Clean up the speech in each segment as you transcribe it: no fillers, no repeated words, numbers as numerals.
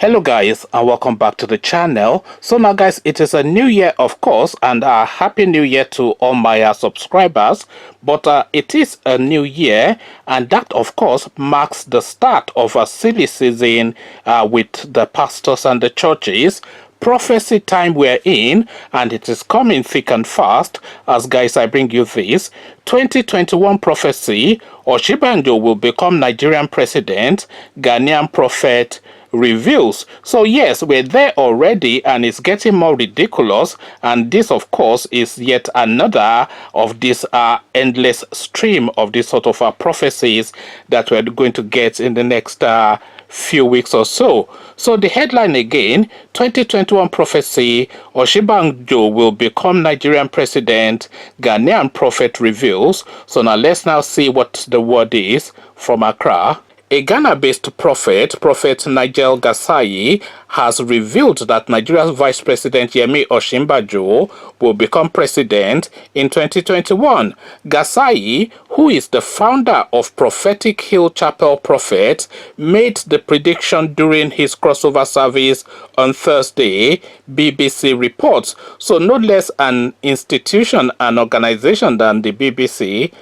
Hello guys, and welcome back to the channel. So now guys, it is a new year of course, and happy new year to all my subscribers. But it is a new year, and that of course marks the start of a silly season with the pastors and the churches. Prophecy time we're in, and it is coming thick and fast. As guys, I bring you this 2021 prophecy: Osinbajo will become Nigerian president, Ghanaian prophet reveals. So yes, we're there already, and it's getting more ridiculous, and this of course is yet another of this endless stream of this sort of prophecies that we're going to get in the next few weeks or so. So the headline again: 2021 prophecy, Osinbajo will become Nigerian president, Ghanaian prophet reveals. So now let's now see what the word is from Accra. A Ghana-based Prophet Nigel Gasai, has revealed that Nigeria's Vice President Yemi Osinbajo will become president in 2021. Gasai, who is the founder of Prophetic Hill Chapel Prophet, made the prediction during his crossover service on Thursday, BBC reports. So no less an institution and organization than the BBC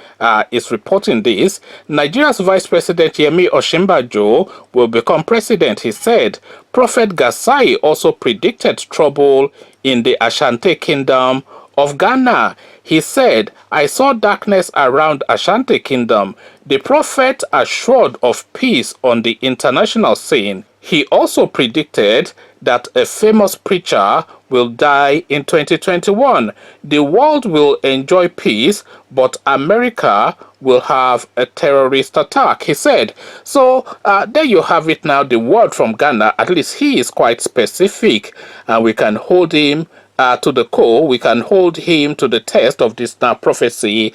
is reporting this. Nigeria's Vice President Yemi Osinbajo will become president, he said. Prophet Gasai also predicted trouble in the Ashanti Kingdom of Ghana. He said, "I saw darkness around Ashanti Kingdom." The prophet assured of peace on the international scene. He also predicted that a famous preacher will die in 2021. The world will enjoy peace, but America will have a terrorist attack, he said. So there you have it now, the word from Ghana. At least he is quite specific, and we can hold him to the core. We can hold him to the test of this now prophecy.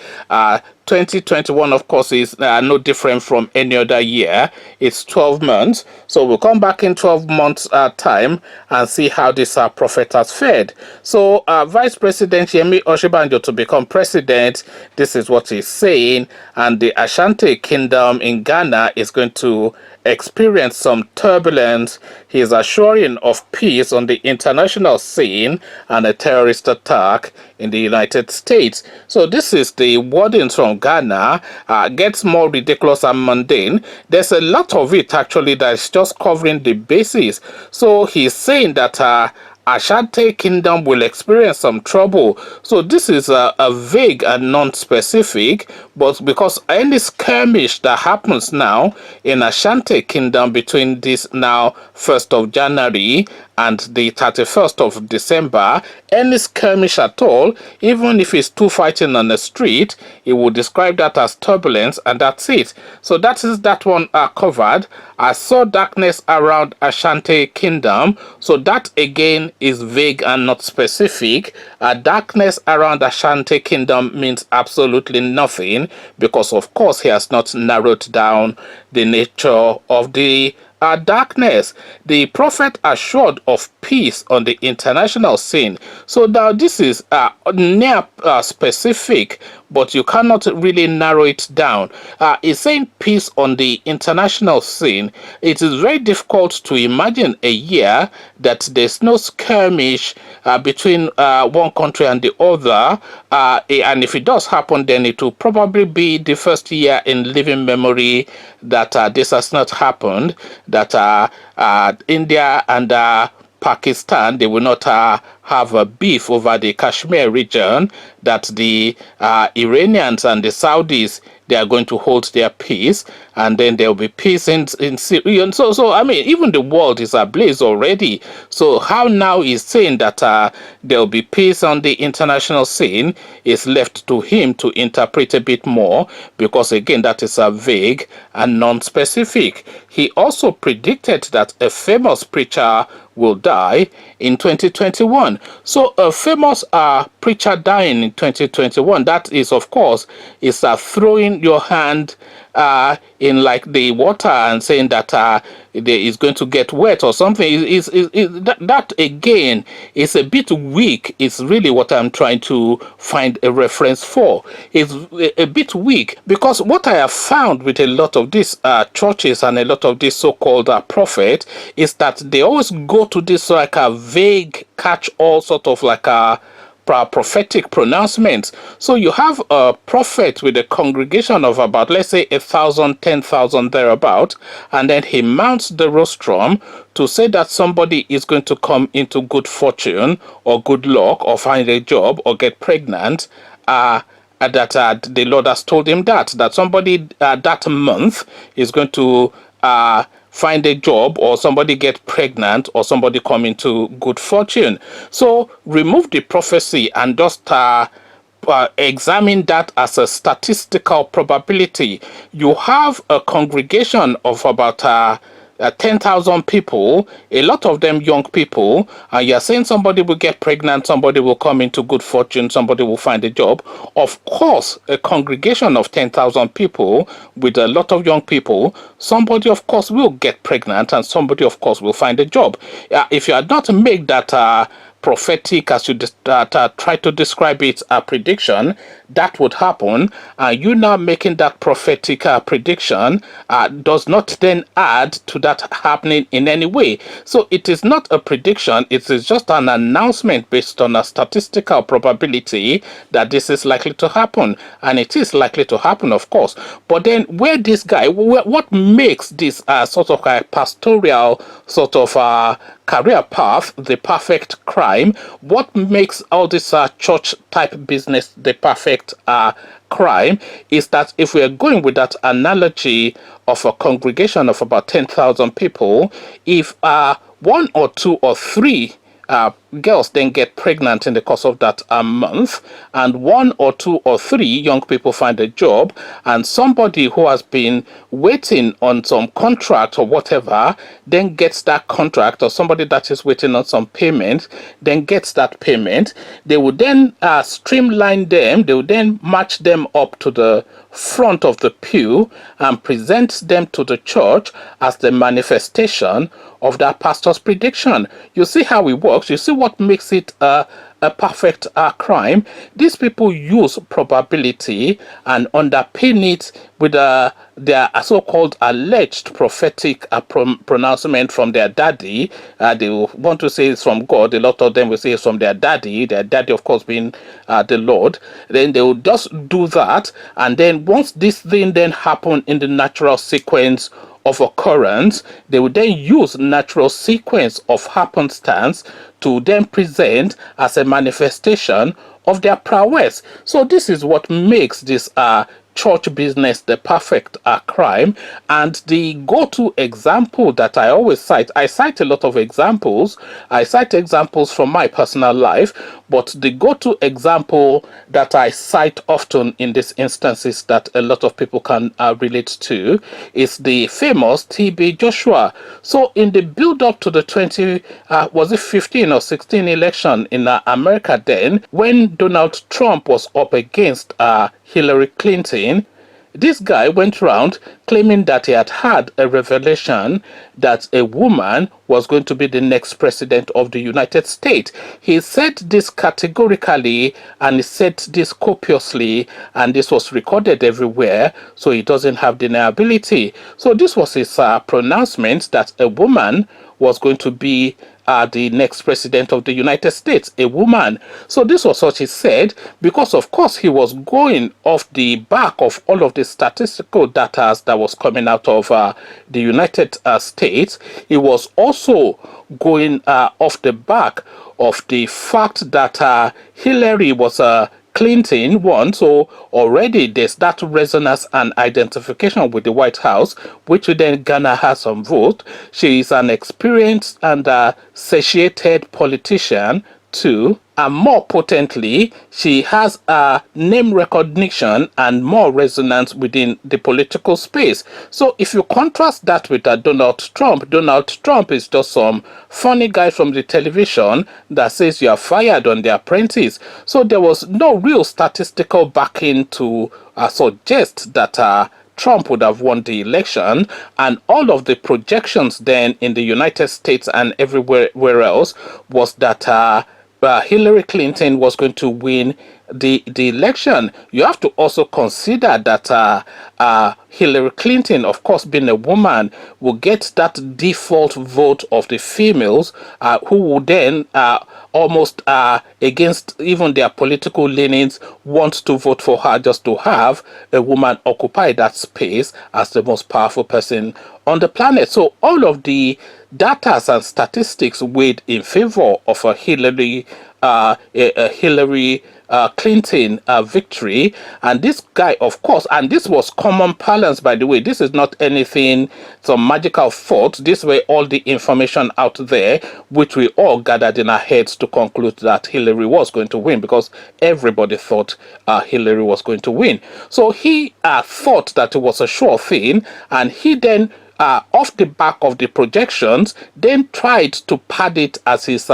2021 of course is no different from any other year. It's 12 months, so we'll come back in 12 months time and see how this prophet has fared. So Vice President Yemi Osinbajo to become president, this is what he's saying, and the Ashanti Kingdom in Ghana is going to experience some turbulence. He is assuring of peace on the international scene and a terrorist attack in the United States. So this is the wording from Ghana. Gets more ridiculous and mundane. There's a lot of it actually that is just covering the basis. So he's saying that Ashanti Kingdom will experience some trouble. So this is a vague and non-specific, but because any skirmish that happens now in Ashanti Kingdom between this now 1st of January and the 31st of December, any skirmish at all, even if it's two fighting on the street, he will describe that as turbulence, and that's it. So that is that one covered. I saw darkness around Ashanti Kingdom. So that again is vague and not specific. Darkness around Ashanti Kingdom means absolutely nothing, because of course he has not narrowed down the nature of the darkness. The prophet assured of peace on the international scene. So now this is near specific, but you cannot really narrow it down. It's saying peace on the international scene. It is very difficult to imagine a year that there's no skirmish between one country and the other. And if it does happen, then it will probably be the first year in living memory that this has not happened, that India and Pakistan, they will not have a beef over the Kashmir region, that the Iranians and the Saudis, they are going to hold their peace, and then there will be peace in Syria. And so I mean, even the world is ablaze already. So how now is saying that there will be peace on the international scene is left to him to interpret a bit more, because again, that is vague and non-specific. He also predicted that a famous preacher will die in 2021. So a famous preacher dying in 2021, that is of course is throwing your hand in like the water and saying that is going to get wet or something, that again is a bit weak. It's really what I'm trying to find a reference for. It's a bit weak, because what I have found with a lot of these churches and a lot of these so-called prophets is that they always go to this like a vague catch-all sort of like a prophetic pronouncements. So you have a prophet with a congregation of about, let's say, 1,000, 10,000 thereabout, and then he mounts the rostrum to say that somebody is going to come into good fortune or good luck or find a job or get pregnant. That the Lord has told him that somebody that month is going to find a job, or somebody get pregnant, or somebody come into good fortune. So remove the prophecy and just examine that as a statistical probability. You have a congregation of about 10,000 people, a lot of them young people, and you're saying somebody will get pregnant, somebody will come into good fortune, somebody will find a job. Of course, a congregation of 10,000 people with a lot of young people, somebody of course will get pregnant and somebody of course will find a job. If you had not made that prophetic, as you try to describe it, a prediction that would happen, you now making that prophetic prediction does not then add to that happening in any way. So it is not a prediction, it is just an announcement based on a statistical probability that this is likely to happen, and it is likely to happen, of course. But then where this guy, what makes this sort of a pastoral sort of career path the perfect crime? What makes all this church type business the perfect crime is that if we are going with that analogy of a congregation of about 10,000 people, if one or two or three girls then get pregnant in the course of that month, and one or two or three young people find a job, and somebody who has been waiting on some contract or whatever then gets that contract, or somebody that is waiting on some payment then gets that payment, they will then streamline them, they will then match them up to the front of the pew and present them to the church as the manifestation of that pastor's prediction. You see how it works? You see what makes it a perfect crime? These people use probability and underpin it with their so-called alleged prophetic pronouncement from their daddy. They want to say it's from God. A lot of them will say it's from their daddy of course being the Lord. Then they will just do that, and then once this thing then happen in the natural sequence of occurrence, they would then use natural sequence of happenstance to then present as a manifestation of their prowess. So this is what makes this church business the perfect crime. And the go-to example that I always cite, I cite a lot of examples, I cite examples from my personal life, but the go-to example that I cite often in this instances that a lot of people can relate to is the famous TB Joshua. So in the build-up to the 15 or 16 election in America then, when Donald Trump was up against Hillary Clinton, this guy went around claiming that he had had a revelation that a woman was going to be the next president of the United States. He said this categorically, and he said this copiously, and this was recorded everywhere, so he doesn't have deniability. So this was his pronouncement that a woman was going to be the next president of the United States, a woman. So this was what he said, because of course he was going off the back of all of the statistical data that was coming out of the United States. He was also going off the back of the fact that Hillary was Clinton won, so already there's that resonance and identification with the White House, which will then garner her some vote. She is an experienced and satiated politician too, and more potently, she has a name recognition and more resonance within the political space. So if you contrast that with Donald Trump is just some funny guy from the television that says you are fired on The Apprentice. So there was no real statistical backing to suggest that Trump would have won the election, and all of the projections then in the United States and everywhere else was that Hillary Clinton was going to win the election. You have to also consider that Hillary Clinton, of course, being a woman, will get that default vote of the females who will then almost against even their political leanings want to vote for her just to have a woman occupy that space as the most powerful person on the planet. So all of the data and statistics weighed in favor of a Hillary Clinton victory. And this guy, of course, and this was common parlance, by the way. This is not anything, some magical thought. This way, all the information out there, which we all gathered in our heads to conclude that Hillary was going to win, because everybody thought Hillary was going to win. So he thought that it was a sure thing, and he then off the back of the projections, then tried to pad it as his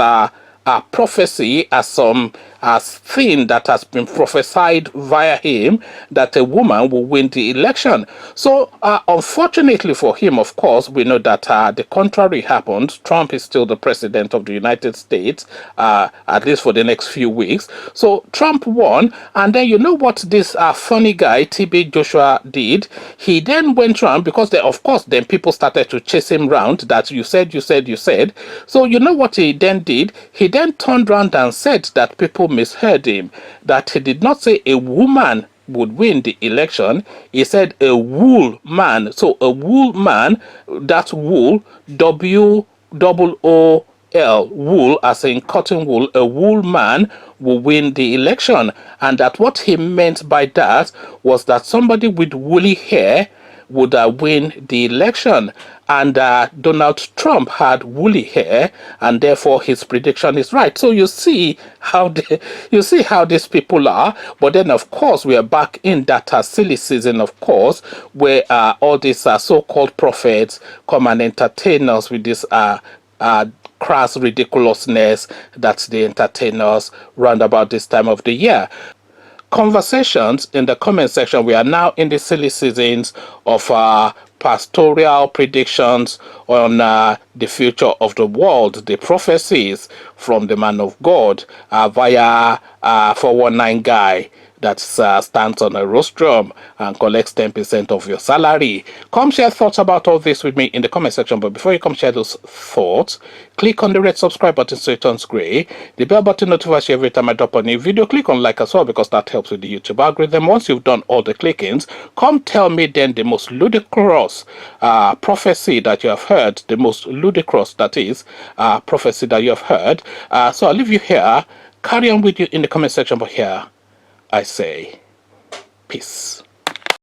prophecy, as some thing that has been prophesied via him, that a woman will win the election. So unfortunately for him, of course, we know that the contrary happened. Trump is still the president of the United States, at least for the next few weeks. So Trump won, and then you know what this funny guy TB Joshua did? He then went around, because they, of course, then people started to chase him round, that you said. So you know what he then did? He then turned around and said that people misheard him, that he did not say a woman would win the election. He said a wool man. So a wool man, that's wool, WOOL, wool, as in cotton wool, a wool man will win the election. And that what he meant by that was that somebody with woolly hair would this the election. And Donald Trump had woolly hair, and therefore his prediction is right. So you see how these people are. But then, of course, we are back in that silly season, of course, where all these so-called prophets come and entertain us with this crass ridiculousness that they entertain us round about this time of the year. Conversations in the comment section. We are now in the silly seasons of pastoral predictions on the future of the world, the prophecies from the man of God via 419 guy that stands on a rostrum and collects 10% of your salary. Come share thoughts about all this with me in the comment section. But before you come share those thoughts, click on the red subscribe button so it turns gray. The bell button notifies you every time I drop a new video. Click on like as well, because that helps with the YouTube algorithm. Once you've done all the clickings, come tell me then the most ludicrous prophecy that you have heard, the most ludicrous, that is, prophecy that you have heard. So I'll leave you here. Carry on with you in the comment section, but here I say peace.